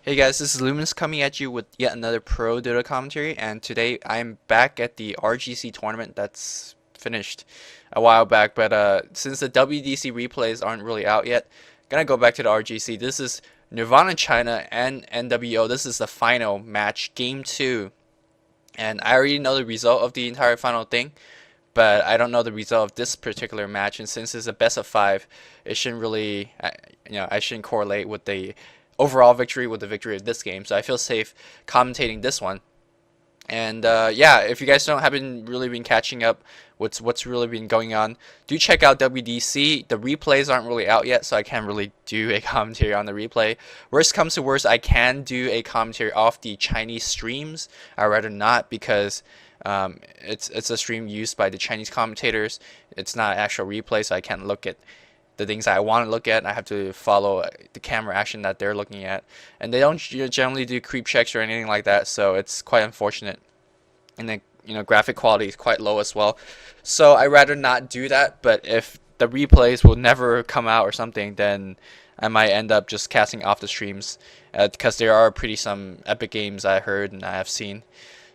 Hey guys, this is Luminous coming at you with yet another Pro Dota commentary, and today I'm back at the RGC tournament that's finished a while back, but since the WDC replays aren't really out yet, gonna go back to the RGC. This is Nirvana China and NWO. This is the final match, Game 2, and I already know the result of the entire final thing, but I don't know the result of this particular match, and since it's a best of 5, it shouldn't really, I shouldn't correlate with the overall victory with the victory of this game, so I feel safe commentating this one. And yeah, if you guys haven't really been catching up what's really been going on, do check out WDC. The replays aren't really out yet, so I can't really do a commentary on the replay. Worst comes to worst, I can do a commentary off the Chinese streams. I'd rather not, because it's a stream used by the Chinese commentators. It's not an actual replay, so I can't look at the things I want to look at. I have to follow the camera action that they're looking at, and they don't generally do creep checks or anything like that, so it's quite unfortunate. And the graphic quality is quite low as well, so I rather not do that. But if the replays will never come out or something, then I might end up just casting off the streams, because there are some epic games I heard and I have seen.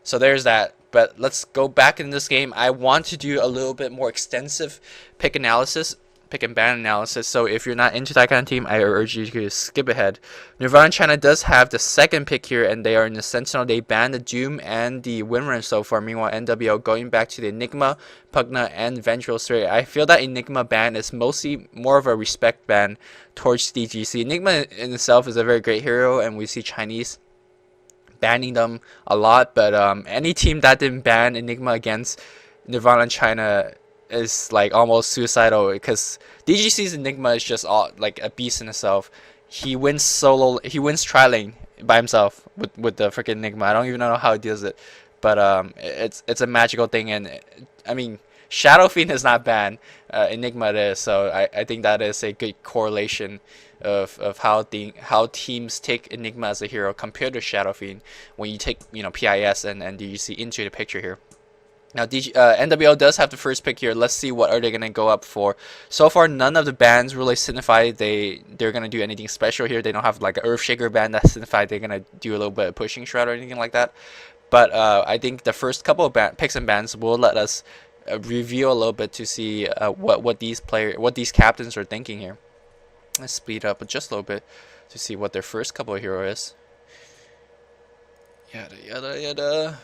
So there's that. But let's go back in this game. I want to do a little bit more extensive pick and ban analysis, so if you're not into that kind of team, I urge you to skip ahead. Nirvana China does have the second pick here, and they are in the Sentinel. They banned the Doom and the Windrunner so far. Meanwhile, NWO going back to the Enigma, Pugna, and Vengeful Spirit. I feel that Enigma ban is mostly more of a respect ban towards DGC. Enigma in itself is a very great hero, and we see Chinese banning them a lot, but any team that didn't ban Enigma against Nirvana China is like almost suicidal, because DGC's Enigma is just like a beast in itself. He wins tri-lane by himself with the freaking Enigma. I don't even know how he does it, but it's a magical thing. And I mean, Shadow Fiend is not banned, Enigma it is, so I think that is a good correlation of how teams take Enigma as a hero compared to Shadow Fiend when you take PIS and DGC into the picture here. Now, NWO does have the first pick here. Let's see what are they going to go up for. So far, none of the bans really signify they're going to do anything special here. They don't have like an Earthshaker ban that signifies they're going to do a little bit of pushing shroud or anything like that. But I think the first couple of picks and bans will let us review a little bit to see what these captains are thinking here. Let's speed up just a little bit to see what their first couple of hero is. Yada yada yada.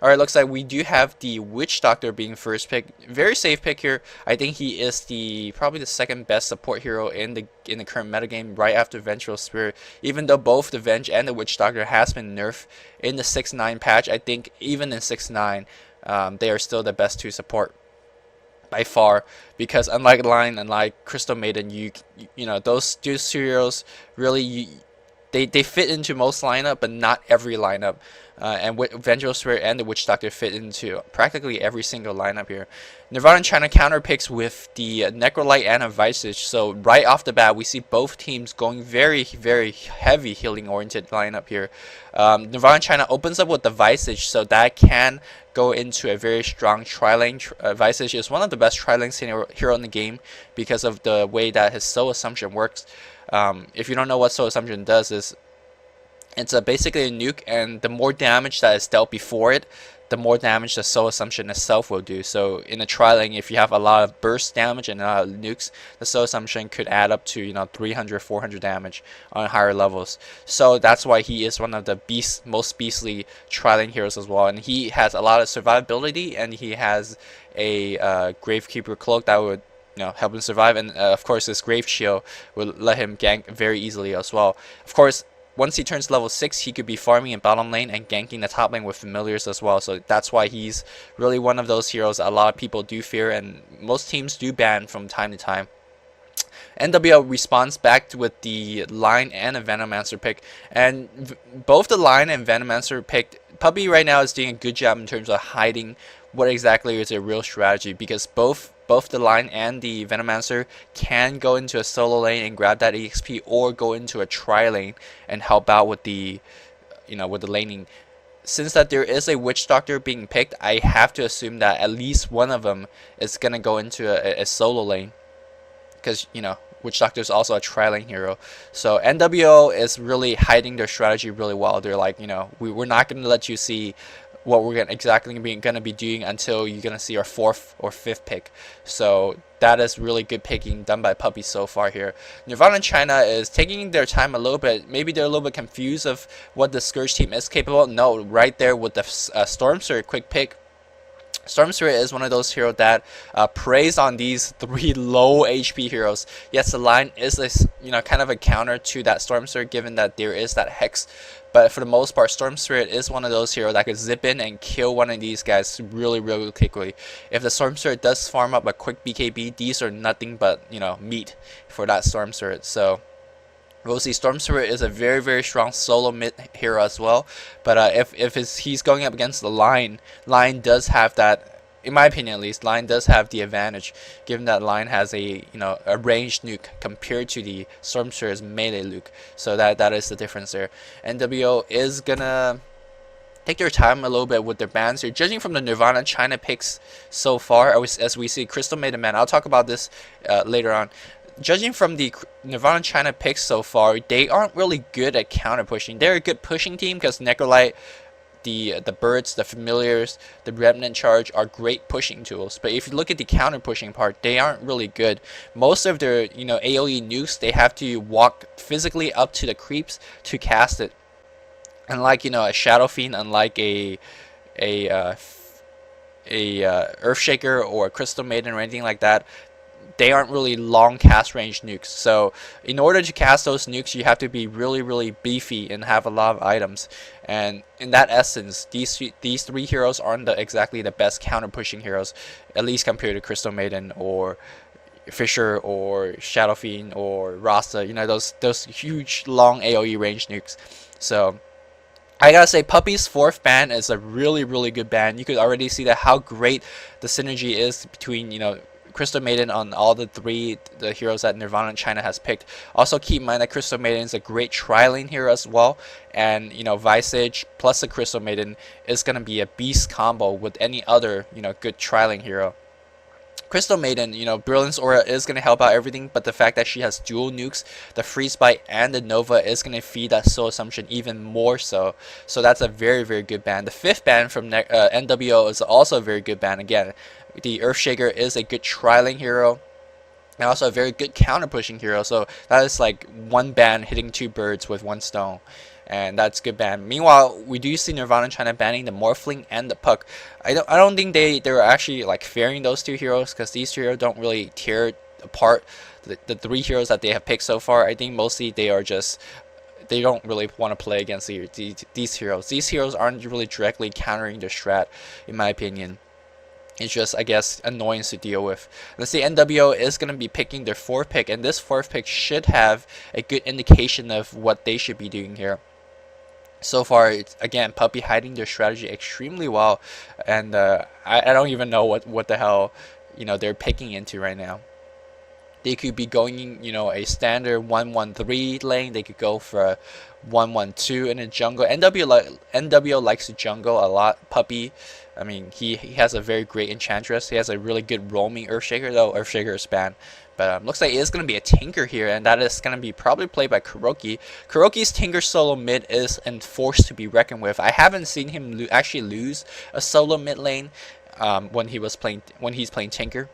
Alright, looks like we do have the Witch Doctor being first pick. Very safe pick here. I think he is probably the second best support hero in the current metagame, right after Vengeful Spirit. Even though both the Venge and the Witch Doctor has been nerfed in the 6.9 patch, I think even in 6.9, they are still the best to support by far, because unlike Line and like Crystal Maiden, you know those two heroes really they fit into most lineup, but not every lineup. And Vengeful Spirit and the Witch Doctor fit into practically every single lineup here. Nirvana China counter picks with the Necrolite and a Visage. So right off the bat, we see both teams going very, very heavy healing oriented lineup here. Nirvana China opens up with the Visage, so that can go into a very strong tri-lane. Visage is one of the best tri-lane hero in the game because of the way that his Soul Assumption works. If you don't know what Soul Assumption does, is it's basically a nuke, and the more damage that is dealt before it, the more damage the Soul Assumption itself will do. So in a tri-lane, if you have a lot of burst damage and a lot of nukes, the Soul Assumption could add up to 300, 400 damage on higher levels. So that's why he is one of the most beastly tri-lane heroes as well. And he has a lot of survivability, and he has a Gravekeeper cloak that would help him survive. And of course, this Grave Shield will let him gank very easily as well. Of course, once he turns level 6, he could be farming in bottom lane and ganking the top lane with familiars as well. So that's why he's really one of those heroes a lot of people do fear, and most teams do ban from time to time. NWO responds back with the Line and a Venomancer pick, and both the Line and Venomancer pick, Puppy right now is doing a good job in terms of hiding what exactly is a real strategy, because both the Line and the Venomancer can go into a solo lane and grab that EXP, or go into a tri-lane and help out with the with the laning. Since that there is a Witch Doctor being picked, I have to assume that at least one of them is gonna go into a solo lane, because Witch Doctor is also a tri-lane hero. So NWO is really hiding their strategy really well. They're like, we're not going to let you see what we're exactly going to be doing until you're going to see our 4th or 5th pick. So that is really good picking done by Puppy so far here. Nirvana China is taking their time a little bit. Maybe they're a little bit confused of what the Scourge team is capable of. No, right there with the Storm Surge quick pick. Storm Spirit is one of those heroes that preys on these 3 low HP heroes. Yes, the line is a, kind of a counter to that Storm Spirit, given that there is that Hex. But for the most part, Storm Spirit is one of those heroes that could zip in and kill one of these guys really, really quickly. If the Storm Spirit does farm up a quick BKB, these are nothing but, meat for that Storm Spirit. So we'll see. Storm Spirit is a very, very strong solo mid hero as well. But if he's going up against the line does have that, in my opinion at least, line does have the advantage, given that line has a a ranged nuke compared to the Storm Spirit's melee nuke. So that is the difference there. NWO is gonna take their time a little bit with their bans here. Judging from the Nirvana China picks so far, as we see Crystal Maiden Man, I'll talk about this later on. Judging from the Nirvana China picks so far, they aren't really good at counter pushing. They're a good pushing team because Necrolite, the birds, the familiars, the remnant charge are great pushing tools. But if you look at the counter pushing part, they aren't really good. Most of their AoE nukes, they have to walk physically up to the creeps to cast it. Unlike a Shadow Fiend, unlike a Earthshaker or a Crystal Maiden or anything like that, they aren't really long cast range nukes. So in order to cast those nukes, you have to be really, really beefy and have a lot of items. And in that essence, these 3 heroes aren't exactly the best counter pushing heroes, at least compared to Crystal Maiden or Fisher or Shadow Fiend or Rasta. Those huge long AoE range nukes. So I gotta say, Puppy's 4th ban is a really, really good ban. You could already see that how great the synergy is between Crystal Maiden on all the heroes that Nirvana China has picked. Also keep in mind that Crystal Maiden is a great tri-lane hero as well, and Visage plus the Crystal Maiden is gonna be a beast combo with any other good tri-lane hero. Crystal Maiden, Brilliance Aura is going to help out everything, but the fact that she has dual nukes, the Freeze Bite and the Nova, is going to feed that Soul Assumption even more so. So that's a very, very good ban. The 5th ban from NWO is also a very good ban. Again, the Earthshaker is a good tri-lane hero and also a very good counter pushing hero. So that is like one ban hitting 2 birds with 1 stone. And that's good ban. Meanwhile, we do see Nirvana China banning the Morphling and the Puck. I don't think they're actually like fearing those 2 heroes, because these 2 heroes don't really tear apart the 3 heroes that they have picked so far. I think mostly they don't really want to play against these heroes. These heroes aren't really directly countering their strat, in my opinion. It's just, I guess, annoyance to deal with. Let's see, NWO is going to be picking their 4th pick, and this 4th pick should have a good indication of what they should be doing here. So far, it's again Puppy hiding their strategy extremely well, and I don't even know what the hell they're picking into right now. They could be going a standard 1-1-3 lane. They could go for a 1-1-2 in a jungle. NWO likes to jungle a lot. Puppy, I mean, he has a very great Enchantress. He has a really good roaming Earthshaker, though Earthshaker is banned. But looks like it is going to be a Tinker here, and that is going to be probably played by Kuroki. Kuroki's Tinker solo mid is enforced to be reckoned with. I haven't seen him actually lose a solo mid lane when he's playing Tinker.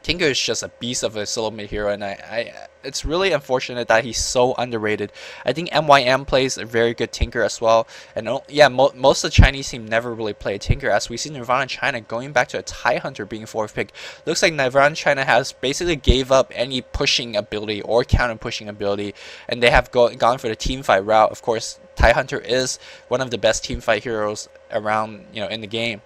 Tinker is just a beast of a solo mid hero, and it's really unfortunate that he's so underrated. I think MYM plays a very good Tinker as well, and yeah, most of the Chinese team never really play Tinker, as we see Nirvana China going back to a TIE Hunter being 4th pick. Looks like Nirvana China has basically gave up any pushing ability or counter pushing ability, and they have gone for the teamfight route. Of course, TIE Hunter is one of the best teamfight heroes around in the game.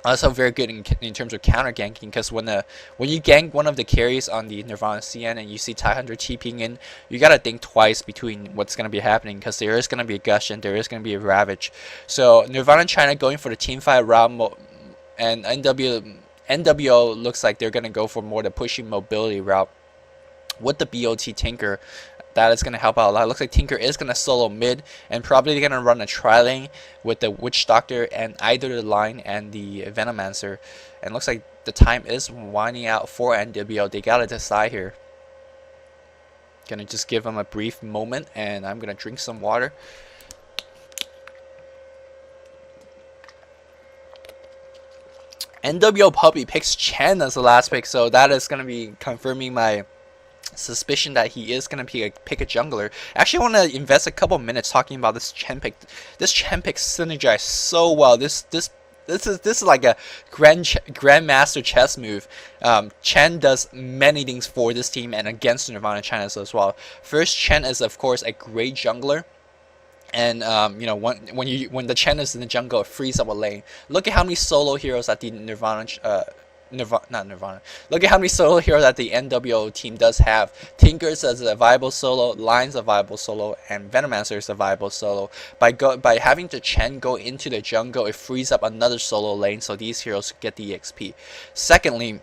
Also very good in terms of counter ganking, because when you gank one of the carries on the Nirvana.cn and you see TIE Hunter TPing in, you gotta think twice between what's gonna be happening, because there is gonna be a Gush and there is gonna be a Ravage. So Nirvana China going for the teamfight route, and NWO looks like they're gonna go for more the pushing mobility route with the BOT Tinker. That is going to help out a lot. It looks like Tinker is going to solo mid, and probably going to run a tri-lane with the Witch Doctor and either the Line and the Venomancer. And looks like the time is winding out for NWO. They got to decide here. Gonna just give him a brief moment, and I'm gonna drink some water. NWO Puppy picks Chen as the last pick, so that is gonna be confirming my suspicion that he is gonna pick a jungler. Actually, I want to invest a couple minutes talking about this Chen pick. This Chen pick synergized so well. This is like a grandmaster chess move. Chen does many things for this team and against Nirvana.cn as well. First, Chen is of course a great jungler. And you know, when the Chen is in the jungle, it frees up a lane. Look at how many solo heroes that the not Nirvana. Look at how many solo heroes that the NWO team does have. Tinker's as a viable solo, Lion's a viable solo, and Venomancer is a viable solo. By having the Chen go into the jungle, it frees up another solo lane, so these heroes get the EXP. Secondly,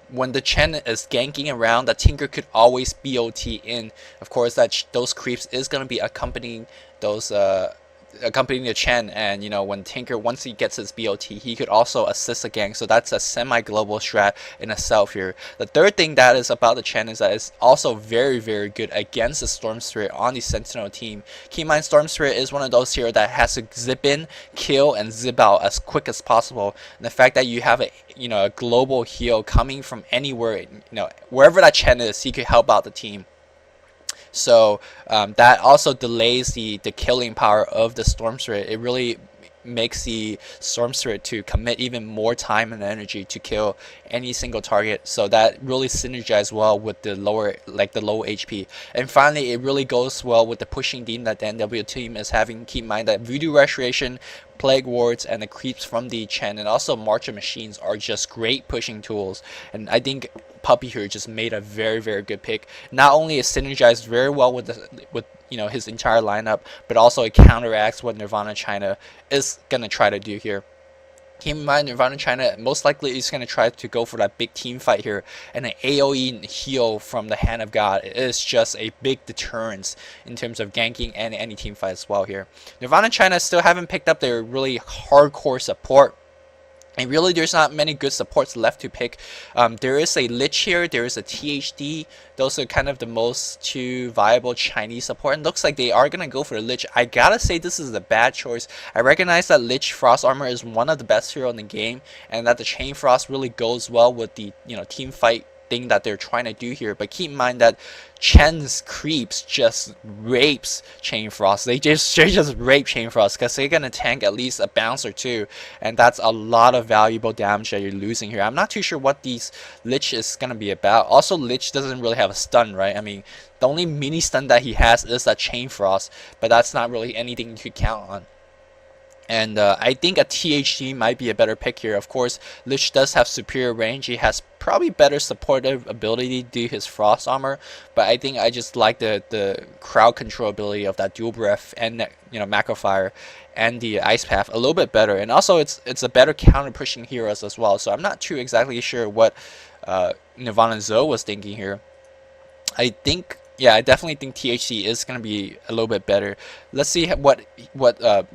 when the Chen is ganking around, the Tinker could always BOT in. Of course, those creeps is gonna be accompanying the Chen, and you know, when Tinker, once he gets his BOT, he could also assist the gang, so that's a semi-global strat in itself here. The third thing that is about the Chen is that it's also very, very good against the Storm Spirit on the Sentinel team. Keep in mind, Storm Spirit is one of those heroes that has to zip in, kill, and zip out as quick as possible, and the fact that you have a global heal coming from anywhere, wherever that Chen is, he could help out the team. So that also delays the killing power of the Storm Spirit. It really makes the Storm Spirit to commit even more time and energy to kill any single target. So that really synergizes well with the low HP. And finally, it really goes well with the pushing theme that the NW team is having. Keep in mind that Voodoo Restoration, Plague Wards, and the creeps from the Chen, and also March of Machines are just great pushing tools. And I think Puppy here just made a very, very good pick. Not only is synergized very well with his entire lineup, but also it counteracts what Nirvana.cn is gonna try to do here. Keep in mind, Nirvana.cn most likely is going to try to go for that big team fight here, and an AoE heal from the Hand of God is just a big deterrence in terms of ganking and any team fight as well here. Nirvana.cn still haven't picked up their really hardcore support. And really, there's not many good supports left to pick. There is a Lich here, there is a THD. Those are kind of the most two viable Chinese support. And looks like they are going to go for the Lich. I gotta say, this is a bad choice. I recognize that Lich Frost Armor is one of the best heroes in the game, and that the Chain Frost really goes well with the team fight thing that they're trying to do here. But keep in mind that Chen's creeps just rapes Chain Frost. They just rape Chain Frost because they're gonna tank at least a bounce or two, and that's a lot of valuable damage that you're losing here. I'm not too sure what these Lich is gonna be about. Also, Lich doesn't really have a stun, right? I mean, the only mini stun that he has is that Chain Frost, but that's not really anything you could count on. And I think a THD might be a better pick here. Of course, Lich does have superior range. He has probably better supportive ability due to his Frost Armor. But I think I just like the crowd control ability of that Dual Breath and Macro Fire and the Ice Path a little bit better. And also it's a better counter pushing heroes as well. So I'm not too exactly sure what Nirvana Zoe was thinking here. I definitely think THC is going to be a little bit better. Let's see what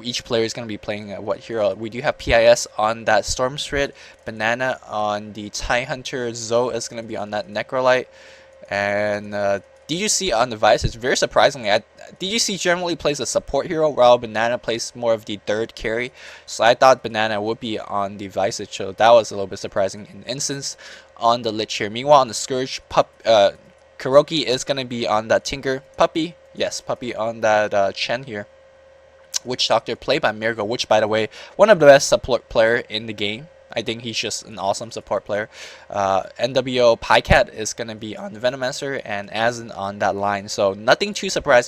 each player is going to be playing what hero. We do have PIS on that Storm Spirit, Banana on the Tie Hunter, Zoe is going to be on that Necrolite, and DGC on the Vice. It's very surprisingly, DGC generally plays a support hero while Banana plays more of the third carry. So I thought Banana would be on the Vice, so that was a little bit surprising. In instance on the Lich here. Meanwhile on the Scourge, Kuroki is going to be on that Tinker. Puppy on that Chen here. Witch Doctor played by Mirgo, which by the way, one of the best support player in the game. I think he's just an awesome support player. NWO Pycat is going to be on the Venomancer and Asin on that line. So nothing too surprising.